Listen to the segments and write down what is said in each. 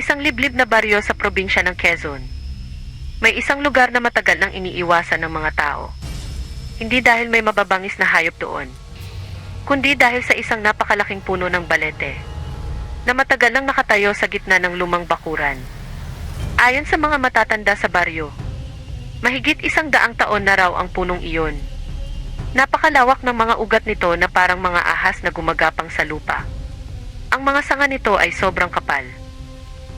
isang liblib na baryo sa probinsya ng Quezon, may isang lugar na matagal nang iniiwasan ng mga tao. Hindi dahil may mababangis na hayop doon, kundi dahil sa isang napakalaking puno ng balete na matagal nang nakatayo sa gitna ng lumang bakuran. Ayon sa mga matatanda sa baryo, mahigit 100 taon na raw ang punong iyon. Napakalawak ng mga ugat nito na parang mga ahas na gumagapang sa lupa. Ang mga sanga nito ay sobrang kapal,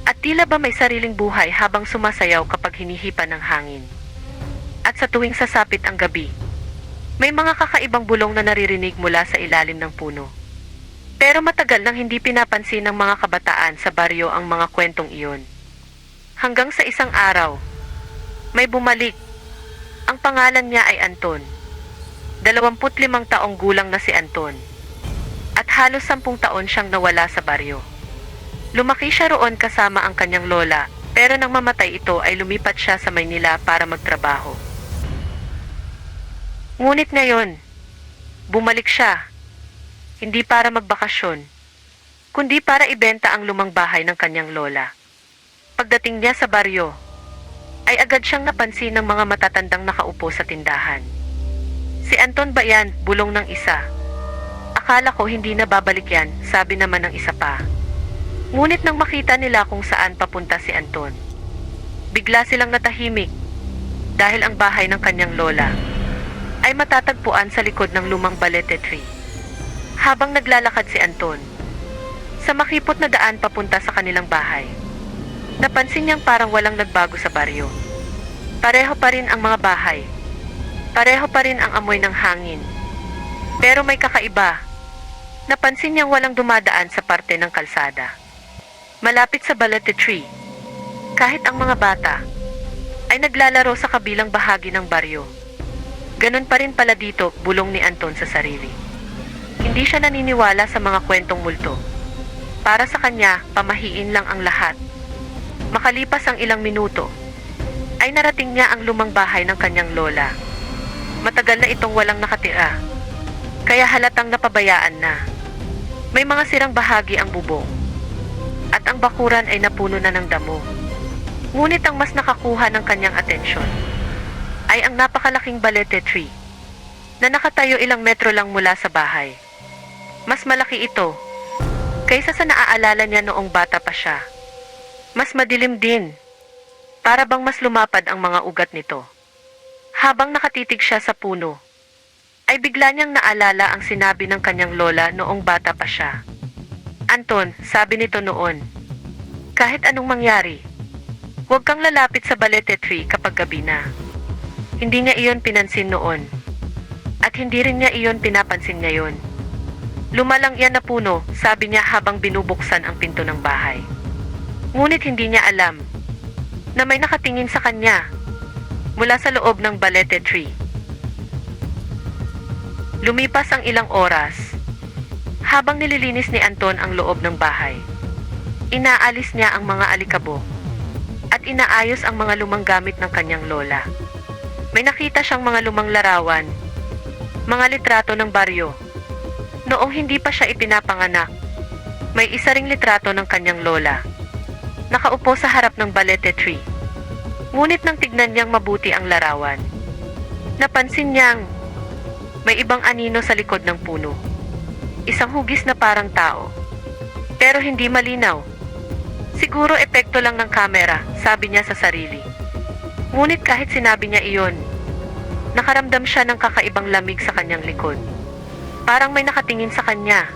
at tila ba may sariling buhay habang sumasayaw kapag hinihipan ng hangin. At sa tuwing sasapit ang gabi, may mga kakaibang bulong na naririnig mula sa ilalim ng puno. Pero matagal nang hindi pinapansin ng mga kabataan sa baryo ang mga kwentong iyon. Hanggang sa isang araw, may bumalik. Ang pangalan niya ay Anton. 25 taong gulang na si Anton. At halos 10 taon siyang nawala sa baryo. Lumaki siya roon kasama ang kanyang lola, pero nang mamatay ito ay lumipat siya sa Maynila para magtrabaho. Ngunit ngayon, bumalik siya. Hindi para magbakasyon, kundi para ibenta ang lumang bahay ng kanyang lola. Pagdating niya sa baryo, ay agad siyang napansin ng mga matatandang nakaupo sa tindahan. Si Anton ba yan? Bulong ng isa. Akala ko hindi na babalik yan, sabi naman ng isa pa. Ngunit nang makita nila kung saan papunta si Anton, bigla silang natahimik dahil ang bahay ng kanyang lola ay matatagpuan sa likod ng lumang balete tree. Habang naglalakad si Anton sa makipot na daan papunta sa kanilang bahay, napansin niyang parang walang nagbago sa baryo. Pareho pa rin ang mga bahay. Pareho pa rin ang amoy ng hangin. Pero may kakaiba. Napansin niyang walang dumadaan sa parte ng kalsada malapit sa balete tree. Kahit ang mga bata ay naglalaro sa kabilang bahagi ng baryo. Ganon pa rin pala dito, bulong ni Anton sa sarili. Hindi siya naniniwala sa mga kwentong multo. Para sa kanya, pamahiin lang ang lahat. Makalipas ang ilang minuto, ay narating niya ang lumang bahay ng kanyang lola. Matagal na itong walang nakatira, kaya halatang napabayaan na. May mga sirang bahagi ang bubong, at ang bakuran ay napuno na ng damo. Ngunit ang mas nakakuha ng kanyang atensyon ay ang napakalaking balete tree na nakatayo ilang metro lang mula sa bahay. Mas malaki ito kaysa sa naaalala niya noong bata pa siya. Mas madilim din, para bang mas lumapad ang mga ugat nito. Habang nakatitig siya sa puno, ay bigla niyang naalala ang sinabi ng kanyang lola noong bata pa siya. Anton, sabi nito noon, kahit anong mangyari, huwag kang lalapit sa balete tree kapag gabi na. Hindi niya iyon pinansin noon, at hindi rin niya iyon pinapansin ngayon. Lumalang iyan na puno, sabi niya habang binubuksan ang pinto ng bahay. Ngunit hindi niya alam na may nakatingin sa kanya mula sa loob ng balete tree. Lumipas ang ilang oras. Habang nililinis ni Anton ang loob ng bahay, inaalis niya ang mga alikabok at inaayos ang mga lumang gamit ng kanyang lola. May nakita siyang mga lumang larawan, mga litrato ng baryo. Noong hindi pa siya ipinapanganak, may isa ring litrato ng kanyang lola, nakaupo sa harap ng balete tree. Ngunit nang tignan niyang mabuti ang larawan, napansin niyang may ibang anino sa likod ng puno. Isang hugis na parang tao, pero hindi malinaw. Siguro epekto lang ng kamera, sabi niya sa sarili. Ngunit kahit sinabi niya iyon, nakaramdam siya ng kakaibang lamig sa kanyang likod. Parang may nakatingin sa kanya.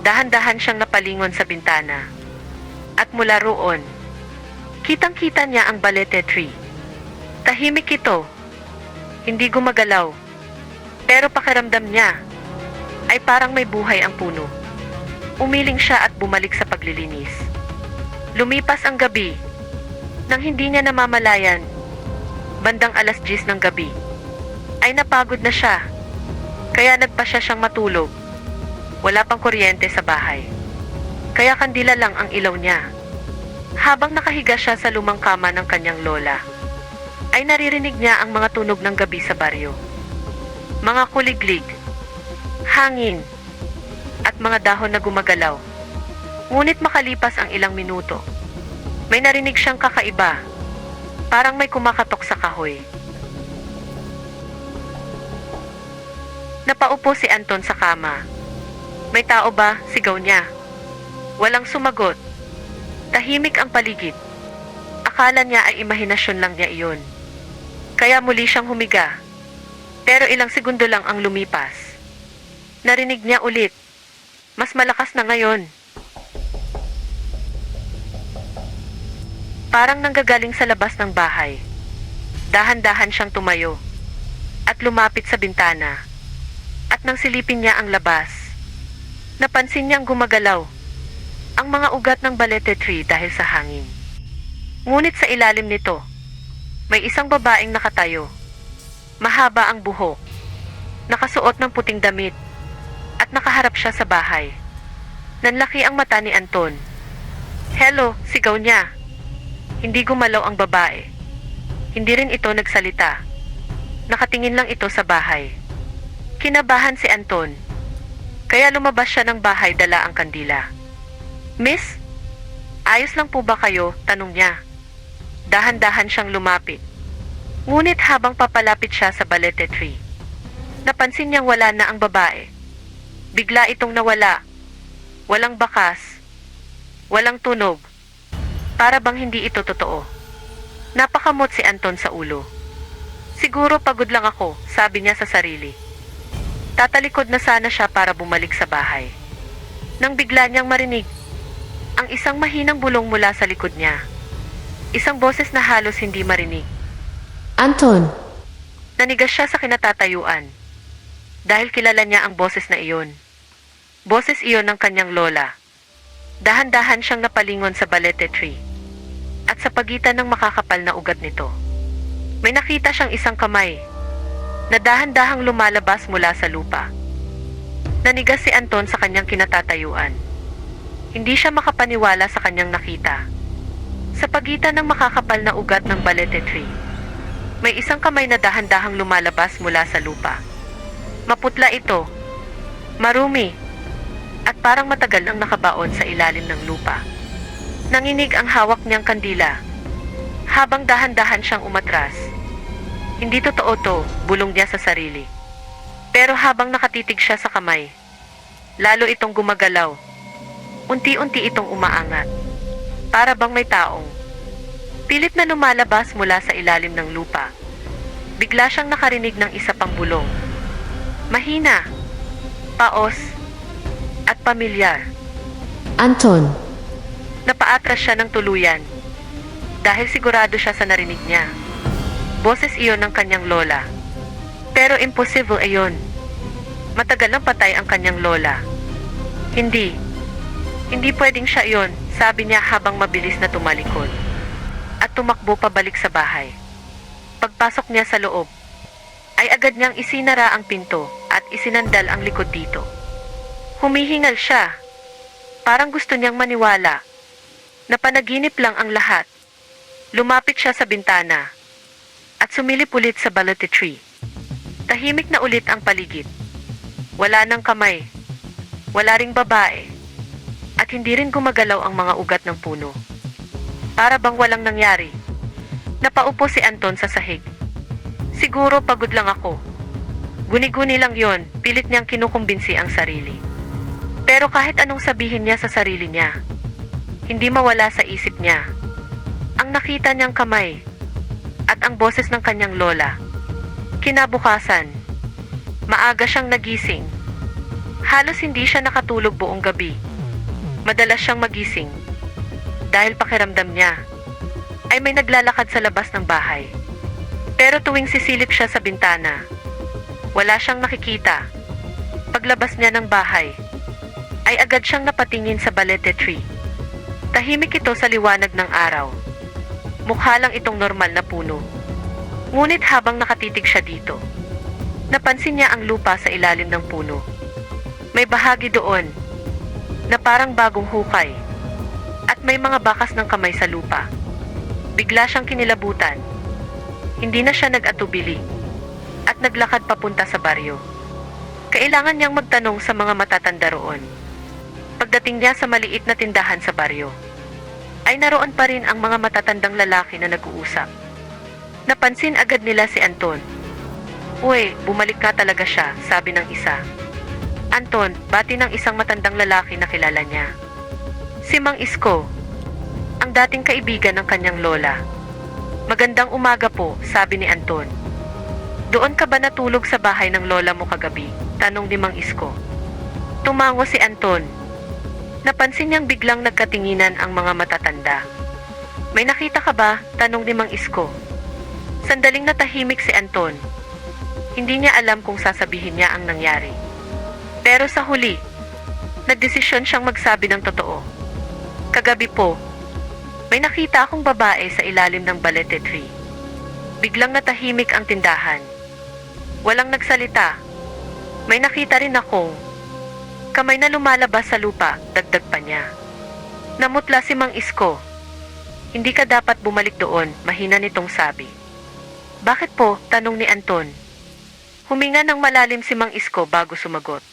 Dahan-dahan siyang napalingon sa bintana. At mula roon, kitang-kita niya ang balete tree. Tahimik ito. Hindi gumagalaw. Pero pakiramdam niya ay parang may buhay ang puno. Umiling siya at bumalik sa paglilinis. Lumipas ang gabi. Nang hindi niya namamalayan, bandang 10:00 ng gabi, ay napagod na siya. Kaya nagpasya siyang matulog. Wala pang kuryente sa bahay, kaya kandila lang ang ilaw niya. Habang nakahiga siya sa lumang kama ng kanyang lola, ay naririnig niya ang mga tunog ng gabi sa baryo. Mga kuliglig, hangin, at mga dahon na gumagalaw. Ngunit makalipas ang ilang minuto, May narinig siyang kakaiba. Parang may kumakatok sa kahoy. Napaupo si Anton sa kama. May tao ba? Sigaw niya. Walang sumagot. Tahimik ang paligid. Akala niya ay imahinasyon lang niya iyon. Kaya muli siyang humiga. Pero ilang segundo lang ang lumipas. Narinig niya ulit. Mas malakas na ngayon. Parang nanggagaling sa labas ng bahay. Dahan-dahan siyang tumayo. At lumapit sa bintana. At nang silipin niya ang labas, napansin niyang gumagalaw ang mga ugat ng balete tree dahil sa hangin. Ngunit sa ilalim nito, may isang babaeng nakatayo. Mahaba ang buhok, nakasuot ng puting damit, at nakaharap siya sa bahay. Nanlaki ang mata ni Anton. "Hello," sigaw niya. Hindi gumalaw ang babae. Hindi rin ito nagsalita. Nakatingin lang ito sa bahay. Kinabahan si Anton. Kaya lumabas siya ng bahay dala ang kandila. "Miss, ayos lang po ba kayo?" tanong niya. Dahan-dahan siyang lumapit. Ngunit habang papalapit siya sa balete tree, napansin niyang wala na ang babae. Bigla itong nawala. Walang bakas. Walang tunog. Para bang hindi ito totoo. Napakamot si Anton sa ulo. "Siguro pagod lang ako," sabi niya sa sarili. Tatalikod na sana siya para bumalik sa bahay. Nang bigla niyang marinig ang isang mahinang bulong mula sa likod niya. Isang boses na halos hindi marinig. Anton! Nanigas siya sa kinatatayuan. Dahil kilala niya ang boses na iyon. Boses iyon ng kanyang lola. Dahan-dahan siyang napalingon sa balete tree. At sa pagitan ng makakapal na ugat nito, may nakita siyang isang kamay na dahan-dahang lumalabas mula sa lupa. Nanigas si Anton sa kanyang kinatatayuan. Hindi siya makapaniwala sa kanyang nakita. Sa pagitan ng makakapal na ugat ng balete tree, may isang kamay na dahan-dahang lumalabas mula sa lupa. Maputla ito, marumi, at parang matagal nang nakabaon sa ilalim ng lupa. Nanginig ang hawak niyang kandila, habang dahan-dahan siyang umatras. Hindi totoo to, bulong niya sa sarili. Pero habang nakatitig siya sa kamay, lalo itong gumagalaw. Unti-unti itong umaangat. Para bang may taong pilit na lumalabas mula sa ilalim ng lupa. Bigla siyang nakarinig ng isa pang bulong. Mahina, paos, at pamilyar. Anton! Napaatras siya ng tuluyan. Dahil sigurado siya sa narinig niya. Boses iyon ng kanyang lola. Pero imposible iyon. Matagal nang patay ang kanyang lola. Hindi pwedeng siya iyon, sabi niya habang mabilis na tumalikod. At tumakbo pabalik sa bahay. Pagpasok niya sa loob, ay agad niyang isinara ang pinto at isinandal ang likod dito. Humihingal siya. Parang gusto niyang maniwala na panaginip lang ang lahat. Lumapit siya sa bintana at sumilip ulit sa balete tree. Tahimik na ulit ang paligid. Wala nang kamay. Wala ring babae. At hindi rin gumagalaw ang mga ugat ng puno. Para bang walang nangyari. Napaupo si Anton sa sahig. "Siguro pagod lang ako." Guni-guni lang yon, pilit niyang kinukumbinsi ang sarili. Pero kahit anong sabihin niya sa sarili niya, hindi mawala sa isip niya ang nakita niyang kamay at ang boses ng kanyang lola. Kinabukasan, maaga siyang nagising. Halos hindi siya nakatulog buong gabi. Madalas siyang magising dahil pakiramdam niya ay may naglalakad sa labas ng bahay. Pero tuwing sisilip siya sa bintana, wala siyang nakikita. Paglabas niya ng bahay, ay agad siyang napatingin sa balete tree. Tahimik ito sa liwanag ng araw. Mukha lang itong normal na puno. Ngunit habang nakatitig siya dito, napansin niya ang lupa sa ilalim ng puno. May bahagi doon na parang bagong hukay at may mga bakas ng kamay sa lupa. Bigla siyang kinilabutan. Hindi na siya nag-atubili at naglakad papunta sa baryo. Kailangan niyang magtanong sa mga matatanda roon. Pagdating niya sa maliit na tindahan sa baryo, ay naroon pa rin ang mga matatandang lalaki na nag-uusap. Napansin agad nila si Anton. "Uy, bumalik ka talaga siya," sabi ng isa. "Anton," bati ng isang matandang lalaki na kilala niya. "Si Mang Isko, ang dating kaibigan ng kanyang lola." "Magandang umaga po," sabi ni Anton. "Doon ka ba natulog sa bahay ng lola mo kagabi?" tanong ni Mang Isko. Tumango si Anton. Napansin niyang biglang nagkatinginan ang mga matatanda. "May nakita ka ba?" tanong ni Mang Isko. Sandaling natahimik si Anton. Hindi niya alam kung sasabihin niya ang nangyari. Pero sa huli, nagdesisyon siyang magsabi ng totoo. "Kagabi po, may nakita akong babae sa ilalim ng balete tree." Biglang natahimik ang tindahan. Walang nagsalita. "May nakita rin akong kamay na lumalabas sa lupa," dagdag pa niya. Namutla si Mang Isko. "Hindi ka dapat bumalik doon," mahina nitong sabi. "Bakit po?" tanong ni Anton. Huminga ng malalim si Mang Isko bago sumagot.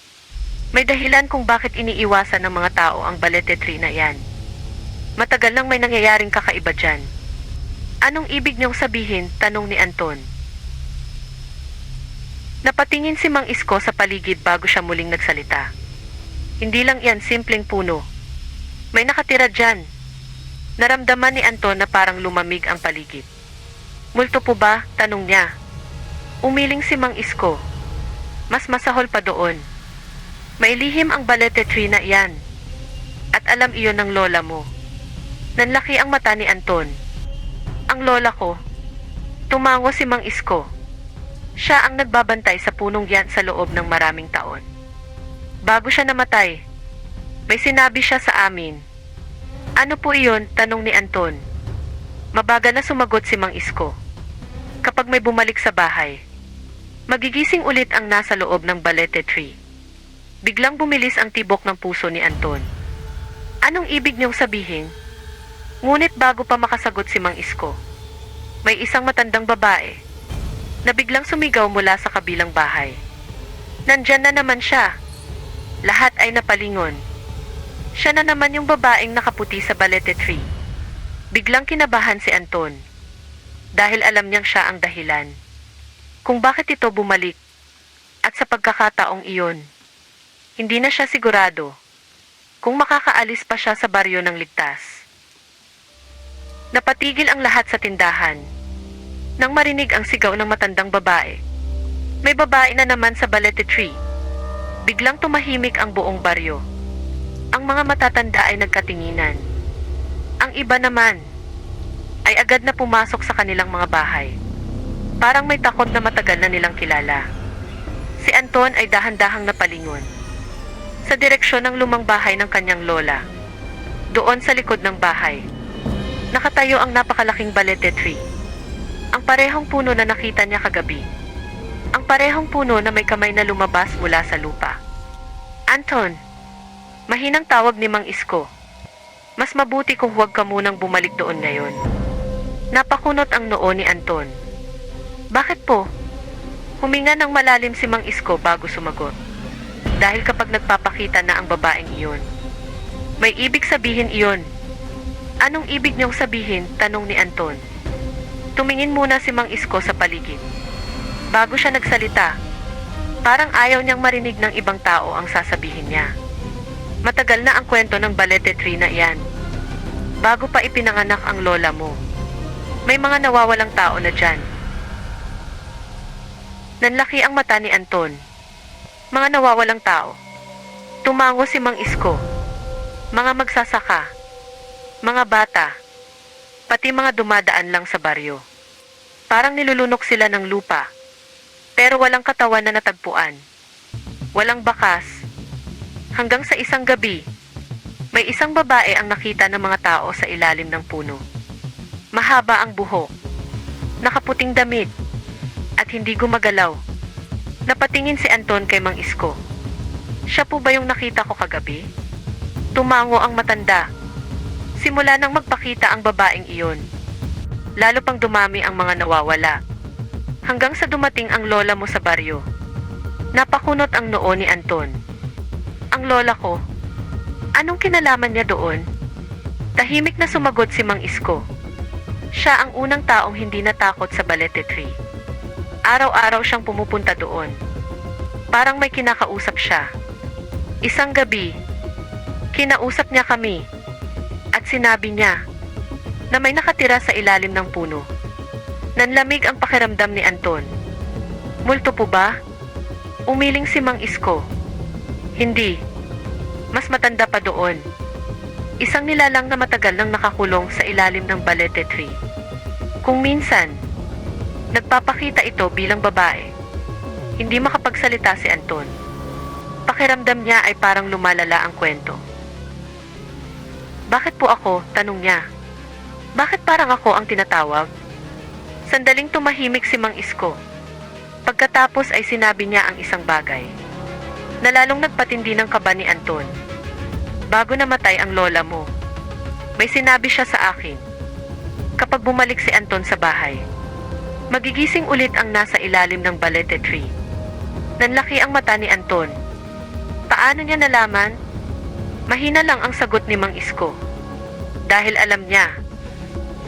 "May dahilan kung bakit iniiwasan ng mga tao ang balete tree na yan. Matagal nang may nangyayaring kakaiba dyan." "Anong ibig niyong sabihin?" tanong ni Anton. Napatingin si Mang Isko sa paligid bago siya muling nagsalita. "Hindi lang yan simpleng puno. May nakatira dyan." Naramdaman ni Anton na parang lumamig ang paligid. "Multo po ba?" tanong niya. Umiling si Mang Isko. "Mas masahol pa doon. May lihim ang balete tree na iyan. At alam iyon ng lola mo." Nanlaki ang mata ni Anton. "Ang lola ko?" Tumango si Mang Isko. "Siya ang nagbabantay sa punong yan sa loob ng maraming taon. Bago siya namatay, may sinabi siya sa amin." "Ano po iyon?" tanong ni Anton. Mabagal na sumagot si Mang Isko. "Kapag may bumalik sa bahay, magigising ulit ang nasa loob ng balete tree." Biglang bumilis ang tibok ng puso ni Anton. "Anong ibig niyong sabihin?" Ngunit bago pa makasagot si Mang Isko, may isang matandang babae na biglang sumigaw mula sa kabilang bahay. Nandyan na naman siya. Lahat ay napalingon. Siya na naman yung babaeng nakaputi sa balete tree. Biglang kinabahan si Anton dahil alam niyang siya ang dahilan kung bakit ito bumalik, at sa pagkakataong iyon, hindi na siya sigurado kung makakaalis pa siya sa baryo ng ligtas. Napatigil ang lahat sa tindahan nang marinig ang sigaw ng matandang babae. May babae na naman sa balete tree. Biglang tumahimik ang buong baryo. Ang mga matatanda ay nagkatinginan. Ang iba naman ay agad na pumasok sa kanilang mga bahay. Parang may takot na matagal na nilang kilala. Si Anton ay dahan-dahang napalingon sa direksyon ng lumang bahay ng kanyang lola. Doon sa likod ng bahay, nakatayo ang napakalaking balete tree. Ang parehong puno na nakita niya kagabi. Ang parehong puno na may kamay na lumabas mula sa lupa. "Anton," mahinang tawag ni Mang Isko. "Mas mabuti kung huwag ka munang bumalik doon ngayon." Napakunot ang noo ni Anton. "Bakit po?" Huminga ng malalim si Mang Isko bago sumagot. "Dahil kapag nagpapakita na ang babaeng iyon, may ibig sabihin iyon." "Anong ibig niyong sabihin?" tanong ni Anton. Tumingin muna si Mang Isko sa paligid. Bago siya nagsalita, parang ayaw niyang marinig ng ibang tao ang sasabihin niya. "Matagal na ang kwento ng balete tree na iyan. Bago pa ipinanganak ang lola mo, may mga nawawalang tao na dyan." Nanlaki ang mata ni Anton. "Mga nawawalang tao?" Tumango si Mang Isko. "Mga magsasaka, mga bata, pati mga dumadaan lang sa baryo. Parang nilulunok sila ng lupa, pero walang katawan na natagpuan. Walang bakas. Hanggang sa isang gabi, may isang babae ang nakita ng mga tao sa ilalim ng puno. Mahaba ang buhok, nakaputing damit, at hindi gumagalaw." Napatingin si Anton kay Mang Isko. "Siya po ba yung nakita ko kagabi?" Tumango ang matanda. Simula nang magpakita ang babaeng iyon, lalo pang dumami ang mga nawawala. Hanggang sa dumating ang lola mo sa baryo. Napakunot ang noo ni Anton. "Ang lola ko? Anong kinalaman niya doon?" Tahimik na sumagot si Mang Isko. Siya ang unang taong hindi natakot sa Balete Tree. Araw-araw siyang pumupunta doon. Parang may kinakausap siya. Isang gabi, kinausap niya kami at sinabi niya na may nakatira sa ilalim ng puno. Nanlamig ang pakiramdam ni Anton. Multo po ba? Umiling si Mang Isko. Hindi. Mas matanda pa doon. Isang nilalang na matagal nang nakakulong sa ilalim ng Balete Tree. Kung minsan, nagpapakita ito bilang babae. Hindi makapagsalita si Anton. Pakiramdam niya ay parang lumalala ang kwento. Bakit po ako? Tanong niya. Bakit parang ako ang tinatawag? Sandaling tumahimik si Mang Isko. Pagkatapos ay sinabi niya ang isang bagay na lalong nagpatindi ng kaba ni Anton. Bago namatay ang lola mo, may sinabi siya sa akin. Kapag bumalik si Anton sa bahay, magigising ulit ang nasa ilalim ng Balete Tree. Nanlaki ang mata ni Anton. Paano niya nalaman? Mahina lang ang sagot ni Mang Isko. Dahil alam niya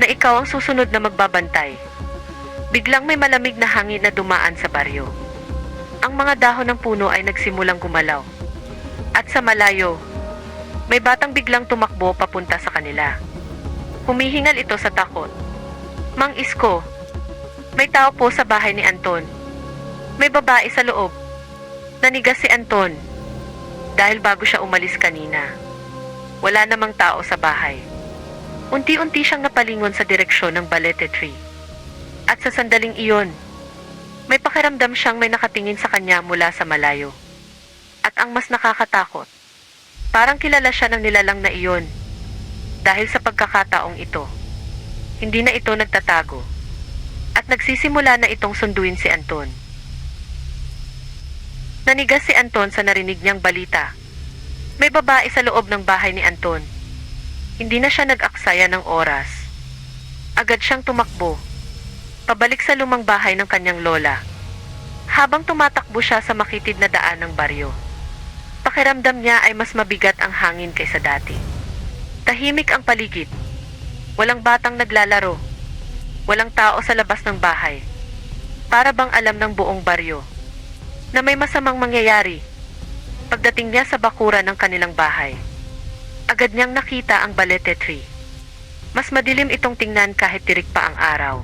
na ikaw ang susunod na magbabantay. Biglang may malamig na hangin na dumaan sa baryo. Ang mga dahon ng puno ay nagsimulang gumalaw. At sa malayo, may batang biglang tumakbo papunta sa kanila. Humihingal ito sa takot. Mang Isko, may tao po sa bahay ni Anton. May babae sa loob. Nanigas si Anton. Dahil bago siya umalis kanina, wala namang tao sa bahay. Unti-unti siyang napalingon sa direksyon ng Balete Tree. At sa sandaling iyon, may pakiramdam siyang may nakatingin sa kanya mula sa malayo. At ang mas nakakatakot, parang kilala siya ng nilalang na iyon. Dahil sa pagkakataong ito, hindi na ito nagtatago. At nagsisimula na itong sunduin si Anton. Nanigas si Anton sa narinig niyang balita. May babae sa loob ng bahay ni Anton. Hindi na siya nag-aksaya ng oras. Agad siyang tumakbo, pabalik sa lumang bahay ng kanyang lola. Habang tumatakbo siya sa makitid na daan ng baryo, pakiramdam niya ay mas mabigat ang hangin kaysa dati. Tahimik ang paligid. Walang batang naglalaro. Walang tao sa labas ng bahay. Para bang alam ng buong baryo na may masamang mangyayari. Pagdating niya sa bakuran ng kanilang bahay, agad niyang nakita ang Balete Tree. Mas madilim itong tingnan kahit tirik pa ang araw.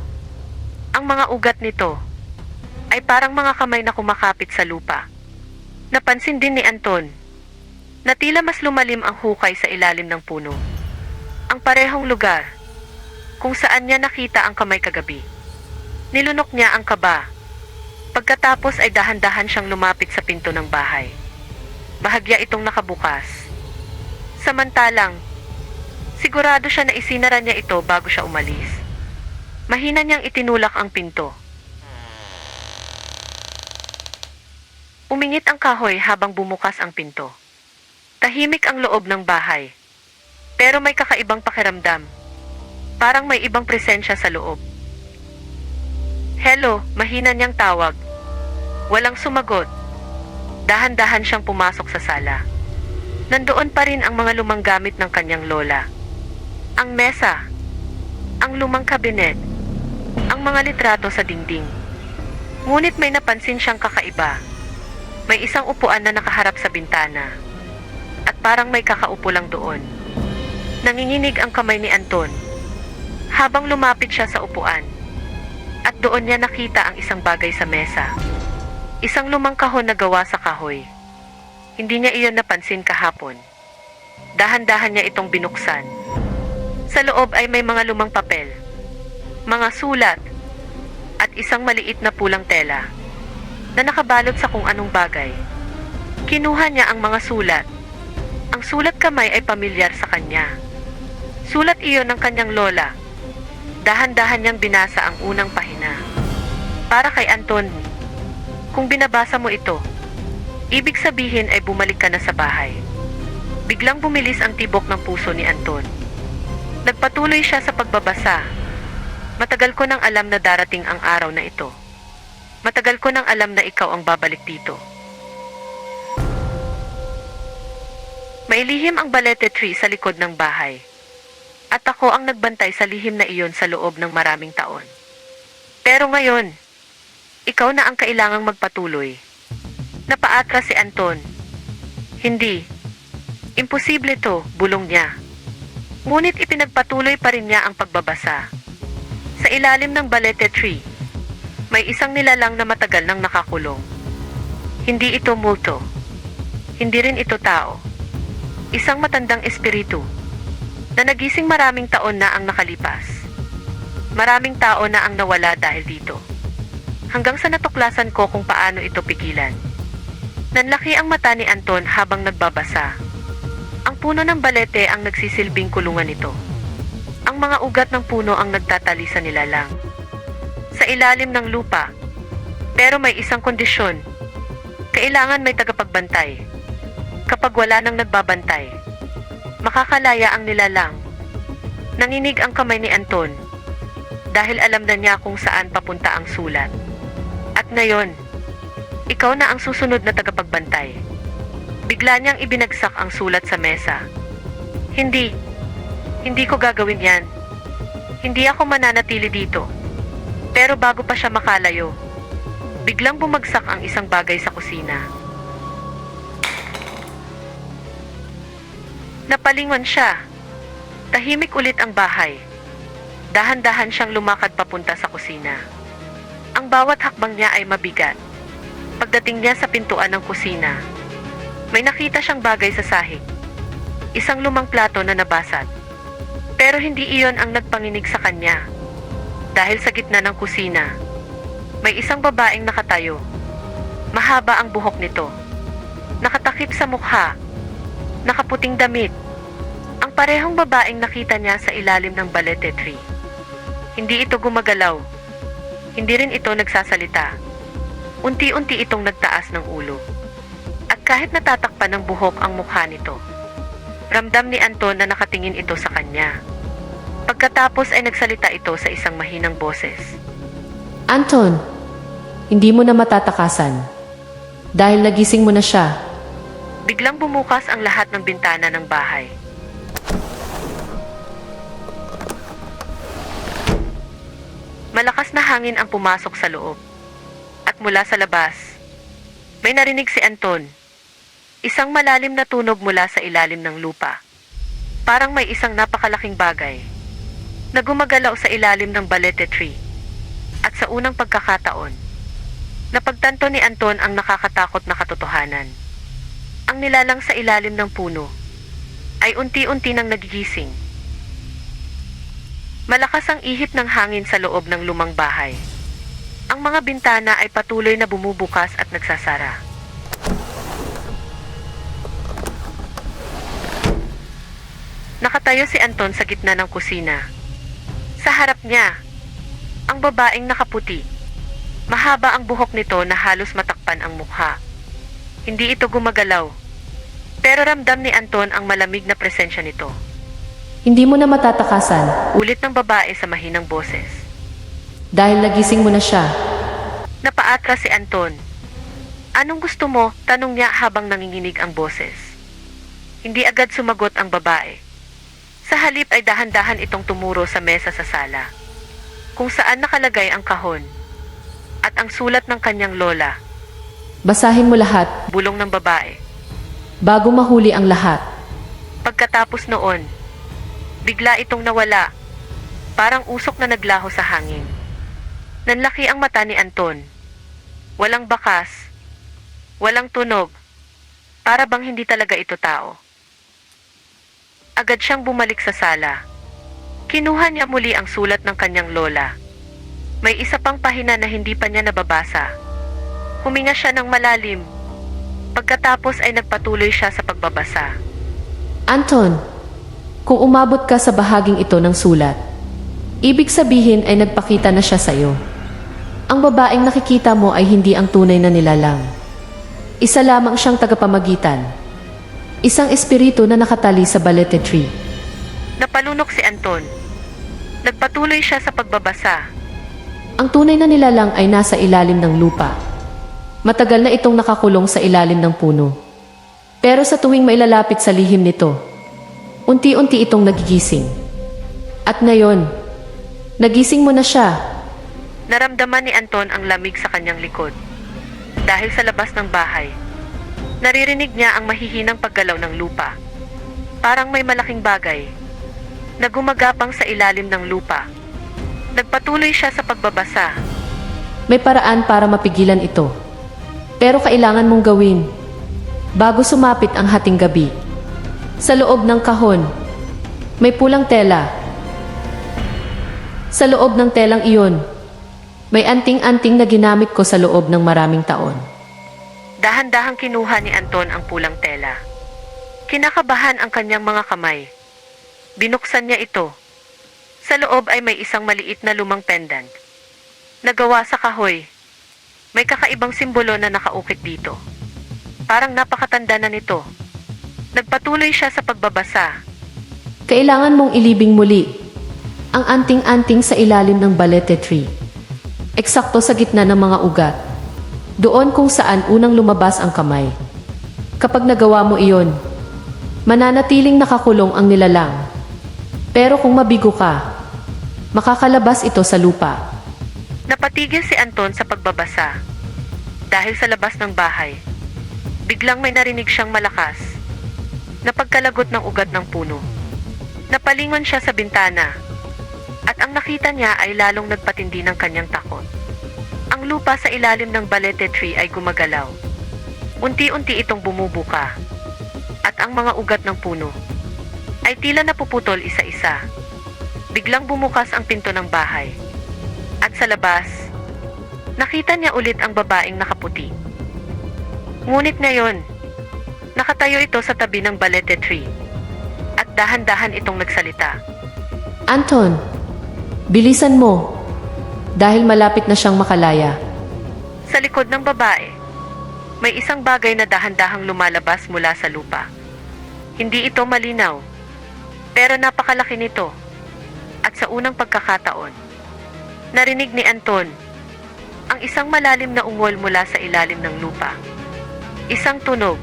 Ang mga ugat nito ay parang mga kamay na kumakapit sa lupa. Napansin din ni Anton na tila mas lumalim ang hukay sa ilalim ng puno. Ang parehong lugar kung saan niya nakita ang kamay kagabi. Nilunok niya ang kaba. Pagkatapos ay dahan-dahan siyang lumapit sa pinto ng bahay. Bahagya itong nakabukas. Samantalang, sigurado siya na isinara niya ito bago siya umalis. Mahina niyang itinulak ang pinto. Umingit ang kahoy habang bumukas ang pinto. Tahimik ang loob ng bahay. Pero may kakaibang pakiramdam. Parang may ibang presensya sa loob. Hello, mahina niyang tawag. Walang sumagot. Dahan-dahan siyang pumasok sa sala. Nandoon pa rin ang mga lumang gamit ng kanyang lola. Ang mesa, ang lumang kabinet, ang mga litrato sa dingding. Ngunit may napansin siyang kakaiba. May isang upuan na nakaharap sa bintana. At parang may kakaupo lang doon. Nanginginig ang kamay ni Anton habang lumapit siya sa upuan. At doon niya nakita ang isang bagay sa mesa. Isang lumang kahon na gawa sa kahoy. Hindi niya iyon napansin kahapon. Dahan-dahan niya itong binuksan. Sa loob ay may mga lumang papel, mga sulat, at isang maliit na pulang tela na nakabalot sa kung anong bagay. Kinuha niya ang mga sulat. Ang sulat kamay ay pamilyar sa kanya. Sulat iyon ng kanyang lola. Dahan-dahan niyang binasa ang unang pahina. Para kay Anton, kung binabasa mo ito, ibig sabihin ay bumalik ka na sa bahay. Biglang bumilis ang tibok ng puso ni Anton. Nagpatuloy siya sa pagbabasa. Matagal ko nang alam na darating ang araw na ito. Matagal ko nang alam na ikaw ang babalik dito. May lihim ang Balete Tree sa likod ng bahay. At ako ang nagbantay sa lihim na iyon sa loob ng maraming taon. Pero ngayon, ikaw na ang kailangang magpatuloy. Napaatras si Anton. Hindi. Imposible to, bulong niya. Ngunit ipinagpatuloy pa rin niya ang pagbabasa. Sa ilalim ng balete tree, may isang nilalang na matagal nang nakakulong. Hindi ito multo. Hindi rin ito tao. Isang matandang espiritu na nagising maraming taon na ang nakalipas. Maraming tao na ang nawala dahil dito. Hanggang sa natuklasan ko kung paano ito pigilan. Nanlaki ang mata ni Anton habang nagbabasa. Ang puno ng balete ang nagsisilbing kulungan nito. Ang mga ugat ng puno ang nagtatali sa nilalang. Sa ilalim ng lupa. Pero may isang kondisyon. Kailangan may tagapagbantay. Kapag wala nang nagbabantay, makakalaya ang nilalang. Nanginig ang kamay ni Anton dahil alam na niya kung saan papunta ang sulat. At ngayon, ikaw na ang susunod na tagapagbantay. Bigla niyang ibinagsak ang sulat sa mesa. Hindi ko gagawin yan. Hindi ako mananatili dito. Pero bago pa siya makalayo, biglang bumagsak ang isang bagay sa kusina. Napalingon siya. Tahimik ulit ang bahay. Dahan-dahan siyang lumakad papunta sa kusina. Ang bawat hakbang niya ay mabigat. Pagdating niya sa pintuan ng kusina, may nakita siyang bagay sa sahig. Isang lumang plato na nabasag. Pero hindi iyon ang nagpanginig sa kanya. Dahil sa gitna ng kusina, may isang babaeng nakatayo. Mahaba ang buhok nito. Nakatakip sa mukha. Nakaputing damit. Ang parehong babaeng nakita niya sa ilalim ng balete tree. Hindi ito gumagalaw. Hindi rin ito nagsasalita. Unti-unti itong nagtaas ng ulo. At kahit natatakpan ng buhok ang mukha nito, ramdam ni Anton na nakatingin ito sa kanya. Pagkatapos ay nagsalita ito sa isang mahinang boses. Anton, hindi mo na matatakasan. Dahil nagising mo na siya. Biglang bumukas ang lahat ng bintana ng bahay. Malakas na hangin ang pumasok sa loob. At mula sa labas, may narinig si Anton. Isang malalim na tunog mula sa ilalim ng lupa. Parang may isang napakalaking bagay na gumagalaw sa ilalim ng balete tree. At sa unang pagkakataon, napagtanto ni Anton ang nakakatakot na katotohanan. Ang nilalang sa ilalim ng puno ay unti-unti nang nagigising. Malakas ang ihip ng hangin sa loob ng lumang bahay. Ang mga bintana ay patuloy na bumubukas at nagsasara. Nakatayo si Anton sa gitna ng kusina. Sa harap niya, ang babaeng nakaputi. Mahaba ang buhok nito na halos matakpan ang mukha. Hindi ito gumagalaw. Pero ramdam ni Anton ang malamig na presensya nito. Hindi mo na matatakasan. Ulit ng babae sa mahinang boses. Dahil nagising mo na siya. Napaatras si Anton. Anong gusto mo? Tanong niya habang nanginginig ang boses. Hindi agad sumagot ang babae. Sa halip ay dahan-dahan itong tumuro sa mesa sa sala, kung saan nakalagay ang kahon at ang sulat ng kanyang lola. Basahin mo lahat. Bulong ng babae. Bago mahuli ang lahat. Pagkatapos noon, bigla itong nawala. Parang usok na naglaho sa hangin. Nanlaki ang mata ni Anton. Walang bakas. Walang tunog. Para bang hindi talaga ito tao. Agad siyang bumalik sa sala. Kinuha niya muli ang sulat ng kanyang lola. May isa pang pahina na hindi pa niya nababasa. Huminga siya ng malalim. Pagkatapos ay nagpatuloy siya sa pagbabasa. Anton, kung umabot ka sa bahaging ito ng sulat, ibig sabihin ay nagpakita na siya sa'yo. Ang babaeng nakikita mo ay hindi ang tunay na nilalang. Isa lamang siyang tagapamagitan. Isang espiritu na nakatali sa balete tree. Napalunok si Anton. Nagpatuloy siya sa pagbabasa. Ang tunay na nilalang ay nasa ilalim ng lupa. Matagal na itong nakakulong sa ilalim ng puno. Pero sa tuwing mailalapit sa lihim nito, unti-unti itong nagigising. At ngayon, nagising mo na siya. Naramdaman ni Anton ang lamig sa kanyang likod. Dahil sa labas ng bahay, naririnig niya ang mahihinang paggalaw ng lupa. Parang may malaking bagay na gumagapang sa ilalim ng lupa. Nagpatuloy siya sa pagbabasa. May paraan para mapigilan ito. Pero kailangan mong gawin bago sumapit ang hating gabi. Sa loob ng kahon, may pulang tela. Sa loob ng telang iyon, may anting-anting na ginamit ko sa loob ng maraming taon. Dahan-dahang kinuha ni Anton ang pulang tela. Kinakabahan ang kanyang mga kamay. Binuksan niya ito. Sa loob ay may isang maliit na lumang pendant. Nagawa sa kahoy. May kakaibang simbolo na nakaukit dito. Parang napakatanda na nito. Nagpatuloy siya sa pagbabasa. Kailangan mong ilibing muli ang anting-anting sa ilalim ng balete tree. Eksakto sa gitna ng mga ugat. Doon kung saan unang lumabas ang kamay. Kapag nagawa mo iyon, mananatiling nakakulong ang nilalang. Pero kung mabigo ka, makakalabas ito sa lupa. Napatigil si Anton sa pagbabasa. Dahil sa labas ng bahay, biglang may narinig siyang malakas na pagkalagot ng ugat ng puno. Napalingon siya sa bintana at ang nakita niya ay lalong nagpatindi ng kanyang takot. Ang lupa sa ilalim ng balete tree ay gumagalaw. Unti-unti itong bumubuka at ang mga ugat ng puno ay tila napuputol isa-isa. Biglang bumukas ang pinto ng bahay. At sa labas, nakita niya ulit ang babaeng nakaputi. Ngunit ngayon, nakatayo ito sa tabi ng balete tree. At dahan-dahan itong nagsalita. Anton, bilisan mo. Dahil malapit na siyang makalaya. Sa likod ng babae, may isang bagay na dahan-dahang lumalabas mula sa lupa. Hindi ito malinaw, pero napakalaki nito. At sa unang pagkakataon, narinig ni Anton ang isang malalim na ungol mula sa ilalim ng lupa. Isang tunog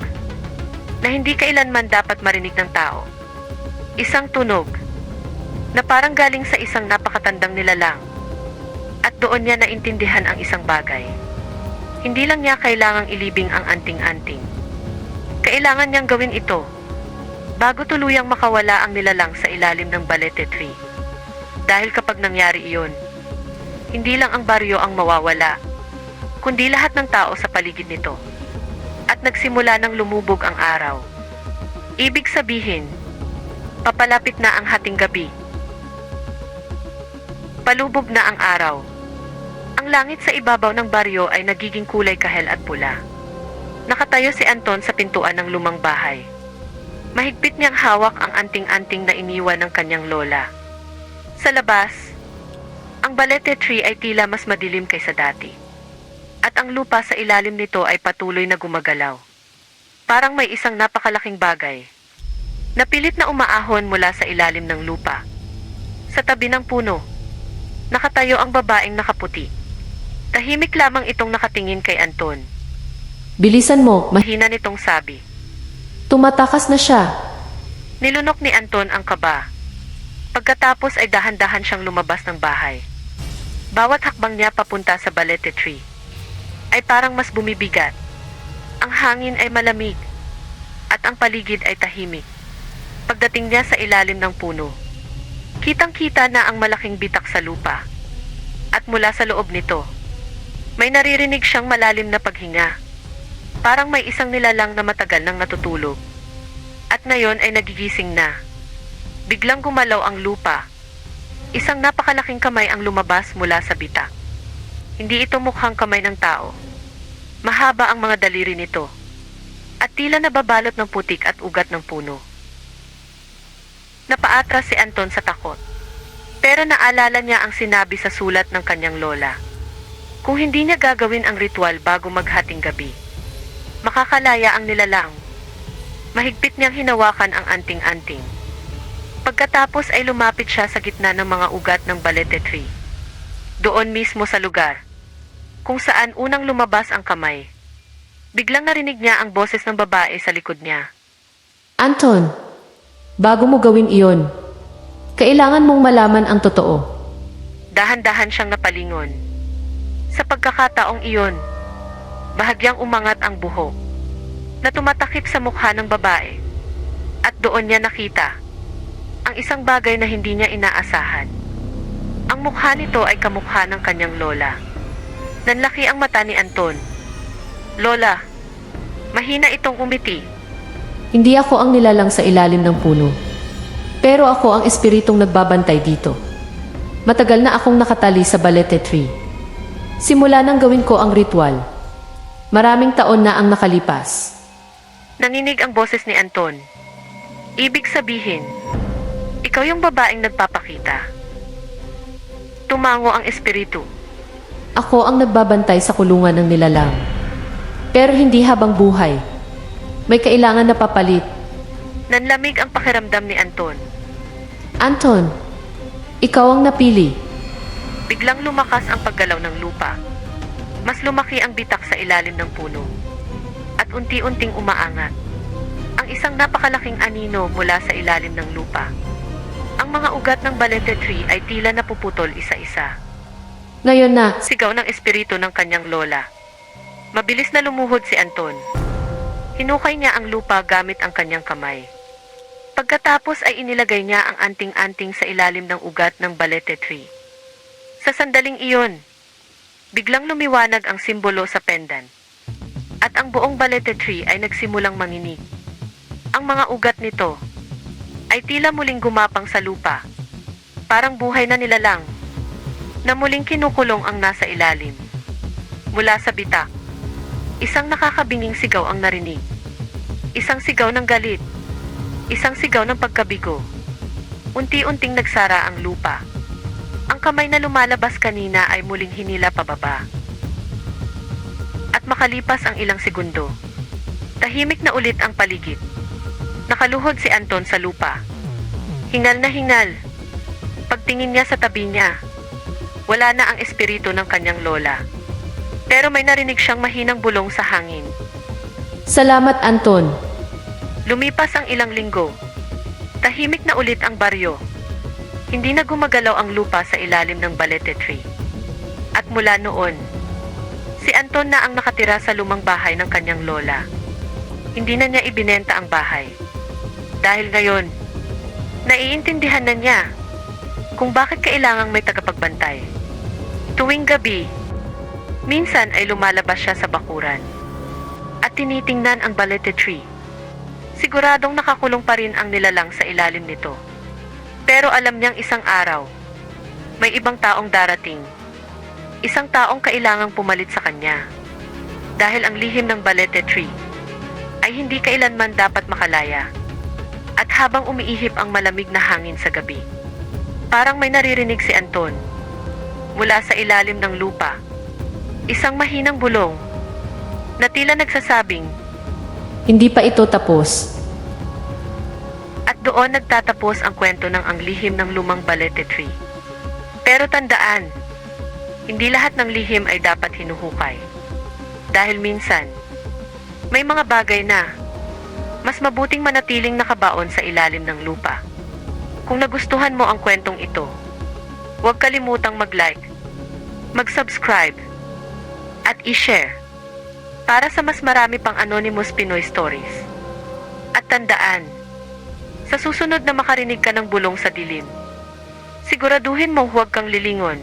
na hindi kailanman dapat marinig ng tao. Isang tunog na parang galing sa isang napakatandang nilalang. At doon niya naintindihan ang isang bagay. Hindi lang niya kailangang ilibing ang anting-anting. Kailangan niyang gawin ito bago tuluyang makawala ang nilalang sa ilalim ng balete tree. Dahil kapag nangyari iyon, hindi lang ang baryo ang mawawala, kundi lahat ng tao sa paligid nito. At nagsimula nang lumubog ang araw. Ibig sabihin, papalapit na ang hating gabi. Palubog na ang araw. Ang langit sa ibabaw ng baryo ay nagiging kulay kahel at pula. Nakatayo si Anton sa pintuan ng lumang bahay. Mahigpit niyang hawak ang anting-anting na iniwan ng kanyang lola. Sa labas, ang balete tree ay tila mas madilim kaysa dati. At ang lupa sa ilalim nito ay patuloy na gumagalaw. Parang may isang napakalaking bagay na pilit na umaahon mula sa ilalim ng lupa. Sa tabi ng puno, nakatayo ang babaeng nakaputi. Tahimik lamang itong nakatingin kay Anton. Bilisan mo, Mahina nitong sabi. tumatakas na siya. Nilunok ni Anton ang kaba. Pagkatapos ay dahan-dahan siyang lumabas ng bahay. Bawat hakbang niya papunta sa balete tree ay parang mas bumibigat. Ang hangin ay malamig at ang paligid ay tahimik. Pagdating niya sa ilalim ng puno, kitang-kita na ang malaking bitak sa lupa. At mula sa loob nito, may naririnig siyang malalim na paghinga. Parang may isang nilalang na matagal nang natutulog. At ngayon ay nagigising na. Biglang gumalaw ang lupa. Isang napakalaking kamay ang lumabas mula sa bitak. Hindi ito mukhang kamay ng tao. Mahaba ang mga daliri nito. At tila nababalot ng putik at ugat ng puno. Napaatras si Anton sa takot. Pero naalala niya ang sinabi sa sulat ng kanyang lola. Kung hindi niya gagawin ang ritual bago maghating gabi, makakalaya ang nilalang. Mahigpit niyang hinawakan ang anting-anting. Pagkatapos ay lumapit siya sa gitna ng mga ugat ng balete tree. Doon mismo sa lugar kung saan unang lumabas ang kamay. Biglang narinig niya ang boses ng babae sa likod niya. Anton, bago mo gawin iyon, Kailangan mong malaman ang totoo. Dahan-dahan siyang napalingon. Sa pagkakataong iyon, bahagyang umangat ang buhok na tumatakip sa mukha ng babae. At doon niya nakita ang isang bagay na hindi niya inaasahan. Ang mukha nito ay kamukha ng kanyang lola. Nanlaki ang mata ni Anton. Lola, mahina itong umiti. Hindi ako ang nilalang sa ilalim ng puno. Pero ako ang espiritong nagbabantay dito. Matagal na akong nakatali sa Balete Tree. Simula nang gawin ko ang ritual. Maraming taon na ang nakalipas. Nanginig ang boses ni Anton. Ibig sabihin, ikaw yung babaeng nagpapakita. Tumango ang espiritu. Ako ang nagbabantay sa kulungan ng nilalang. Pero hindi habang buhay. May kailangan na papalit. Nanlamig ang pakiramdam ni Anton. Anton, ikaw ang napili. Biglang lumakas ang paggalaw ng lupa. Mas lumaki ang bitak sa ilalim ng puno. At unti-unting umaangat ang isang napakalaking anino mula sa ilalim ng lupa. Ang mga ugat ng Balete Tree ay tila napuputol isa-isa. Ngayon na, Sigaw ng espiritu ng kanyang lola. Mabilis na lumuhod si Anton. Hinukay niya ang lupa gamit ang kanyang kamay. Pagkatapos ay inilagay niya ang anting-anting sa ilalim ng ugat ng Balete Tree. Sa sandaling iyon, biglang lumiwanag ang simbolo sa pendant. At ang buong Balete Tree ay nagsimulang manginig. Ang mga ugat nito ay tila muling gumapang sa lupa. Parang buhay na nilalang na muling kinukulong ang nasa ilalim. Mula sa bitak, isang nakakabinging sigaw ang narinig. Isang sigaw ng galit. Isang sigaw ng pagkabigo. Unti-unting nagsara ang lupa. Ang kamay na lumalabas kanina ay muling hinila pababa. At makalipas ang ilang segundo, tahimik na ulit ang paligid. Nakaluhod si Anton sa lupa. Hingal na hingal. Pagtingin niya sa tabi niya, wala na ang espiritu ng kanyang lola. Pero may narinig siyang mahinang bulong sa hangin. salamat Anton. Lumipas ang ilang linggo. Tahimik na ulit ang baryo. Hindi na gumagalaw ang lupa sa ilalim ng Balete Tree. At mula noon, si Anton na ang nakatira sa lumang bahay ng kanyang lola. Hindi na niya ibinenta ang bahay. Dahil ngayon, naiintindihan na niya kung bakit kailangang may tagapagbantay. Tuwing gabi, minsan ay lumalabas siya sa bakuran at tinitingnan ang Balete Tree. Siguradong nakakulong pa rin ang nilalang sa ilalim nito. Pero alam niyang isang araw, may ibang taong darating. Isang taong kailangang pumalit sa kanya. Dahil ang lihim ng Balete Tree ay hindi kailanman dapat makalaya. At habang umiihip ang malamig na hangin sa gabi, parang may naririnig si Anton. Mula sa ilalim ng lupa, isang mahinang bulong na tila nagsasabing, Hindi pa ito tapos. at doon nagtatapos ang kwento ng ang lihim ng lumang Balete Tree. Pero tandaan, hindi lahat ng lihim ay dapat hinuhukay. Dahil minsan, may mga bagay na mas mabuting manatiling nakabaon sa ilalim ng lupa. Kung nagustuhan mo ang kwentong ito, huwag kalimutang mag-like, mag-subscribe, at i-share para sa mas marami pang Anonymous Pinoy Stories. At tandaan, sa susunod na makarinig ka ng bulong sa dilim, siguraduhin mong huwag kang lilingon